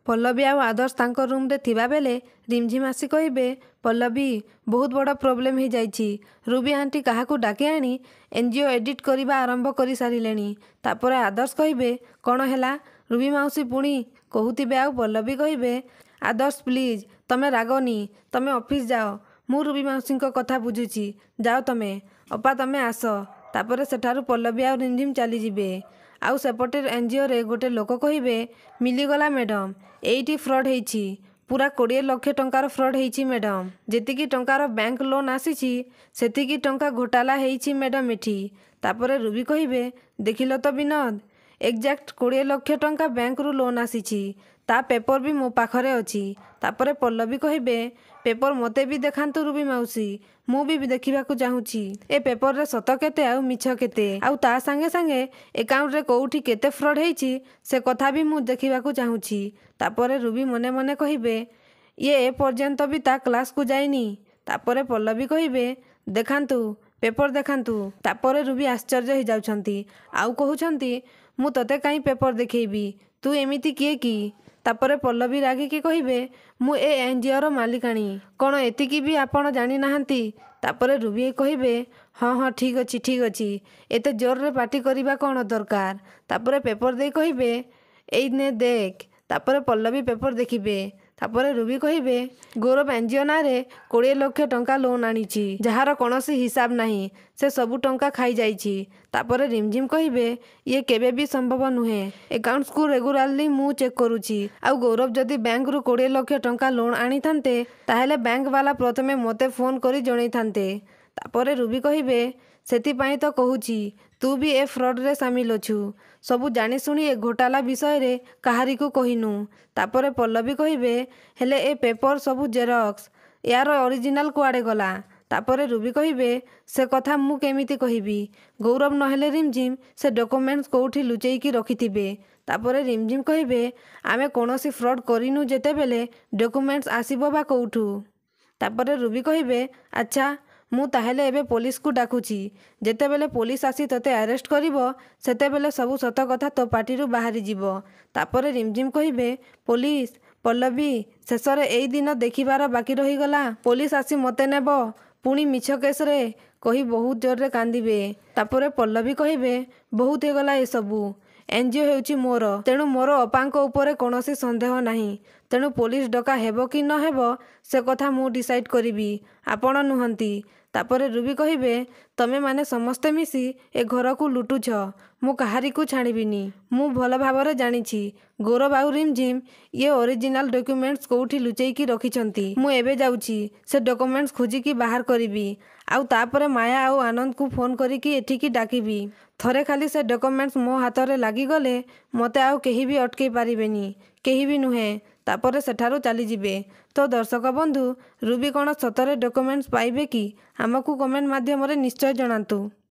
पल्लवी आउ आदर्श तांको रूम रे थिबा बेले रिमझिम आसी कहिबे पल्लवी बहुत बड़ प्रोब्लेम हो जाइछि। रूबी आंटी काहाकू डाके आनी एनजीओ एडिट करबा आरंभ कर सारिलेनी। तापर आदर्श कहिबे कौन हैला। रूबी माउसी पुणी कहूथिबे आउ पल्लवी कहिबे आदर्श प्लीज तमे रागनी, तमे ऑफिस जाओ, मु रूबी माउसी कथा बुझुछि, जाओ तमे अपा तमे आस। तापर सेठारु पल्लवी आउ रिमझिम चली जिबे। आउ सेपटे एनजीओ रे गोटे लोक कहिबे मिलीगला मैडम एइटी फ्रॉड हेइछि, पूरा 20 लाख टंकार फ्रॉड हेइछि मैडम। जेतिकी टंकार बैंक लोन आसीछि सेतिकी टंका घोटाला हेइछि मैडम एठी। तापर रूबी कहिबे देखिलो तो विनोद एक्जाक्ट 20 लाख टंका बैंक रु लोन आसीछि, ता पेपर भी मो पाखरे अछि। तापर पल्लवी कहिबे पेपर मते भी देखांतु रूबी माउसी, मु भी देखिबाकू चाहूछि ए पेपर रे सत केते आउ मिछ केते, आउ ता संगे संगे अकाउंट रे कोउठी केते फ्रॉड हेइछि से कथा भी मु देखिबाकू चाहूछि। तापर रूबी मने मने कहिबे ये ए पर्यंत भी ता क्लास को जाइनी। तापर पल्लवी कहिबे देखांतु पेपर देखांतु। तापर रूबी आश्चर्य हो जाउछंती आउ कहउछंती मु तते काई पेपर देखैबी, तू एमिति किए की। तापर पल्लवी रागी की कहिबे मु ए एनजीओ रो मालिकाणी, कौन एतिकी भी आपण जानी नाहंती। तापर रूबी कहिबे हाँ हाँ ठीक अछि एते जोर रे पार्टी करिबा कौन दरकार। तापर पेपर दे कहिबे एई ने देख। तापर पल्लवी पेपर देखिबे। तापर रूबी कहिबे गौरव एनजीओ नारे 20 लाख टंका लोन आनीछि, जहार कोनोसी हिसाब नाही, से सबु टंका खाई जाइछि। तापर रिमझिम कहिबे ये केबे भी संभव नुहे, अकाउंट्स को रेगुलारली मु चेक करूछि। आउ गौरव जदि बैंक रु 20 लाख टंका लोन आनी थांते ताहेले बैंक वाला प्रथमे मते फोन करी जणै थांते। तापर रूबी कहिबे सेति पाई तो कहूछि तू भी ए फ्रॉड रे शामिल अछु, सबु जानी सुनी ए घोटाला विषय रे कहारी को कहिनु। तापर पल्लवी कहिबे हेले ए पेपर सबु जेरॉक्स, यार ओरिजिनल कुआडे गला। तापर रूबी कहिबे से कथा मु केमिति कहिबी, गौरव नहेले रिमझिम से डॉक्यूमेंट्स कोउठी लुचेई की रखिथिबे। तापर रिमझिम कहिबे आमे कोनोसी फ्रॉड करिनु जेते बेले डॉक्यूमेंट्स आसीबो बा कोउठू। तापर रूबी कहिबे अच्छा मु ताहेले एबे पुलिस को डाकुछि, जेते बेले पुलिस आसी तते अरेस्ट करिवो सेते बेले सबु सत कथा तो पार्टी बाहरी जीवो। तापर रिमझिम कहिबे पुलिस पल्लवी शेषरे एई दिन देखिबार बाकी रही गला, पुलिस आसी मते नेबो पुणी मिछ केस रे कही बहुत जोर रे कांदिबे। तापर पल्लवी कहिबे बहुत हे गला ए सबु, एनजीओ हेउछि मोर, तेणु मोर अपांक उपरे कोनोसी संदेह नाही, तेणु पुलिस डका हेबो कि न हेबो से कथा मु डिसाइड करिबी, आपण नुहंती। तापर रूबी कहिबे तमे माने समस्ते मिसी ए घर को लुटुछ, मु कहारी को छाणीबिनी, मु भल भावरे जानिछि गौरव आउ रिमझिम ये ओरिजिनल डॉक्यूमेंट्स कोउठी लुचेई की रखिछंती। मु एबे जाउछि से डॉक्यूमेंट्स खोजी की बाहर करिबी, आउ तापर माया आउ आनंद को फोन करिकी एठिकी डाकिबी। थरे खाली से डॉक्यूमेंट्स मो हाथ रे लागी गले मते आउ केही भी अटके पारिबेनी, केही भी नुहे। तापर सेठारु चली जिबे। तो दर्शक बंधु रूबी कौन सतरे डॉक्यूमेंट्स पाइबे कि आमको कमेंट माध्यम रे निश्चय जणांतु।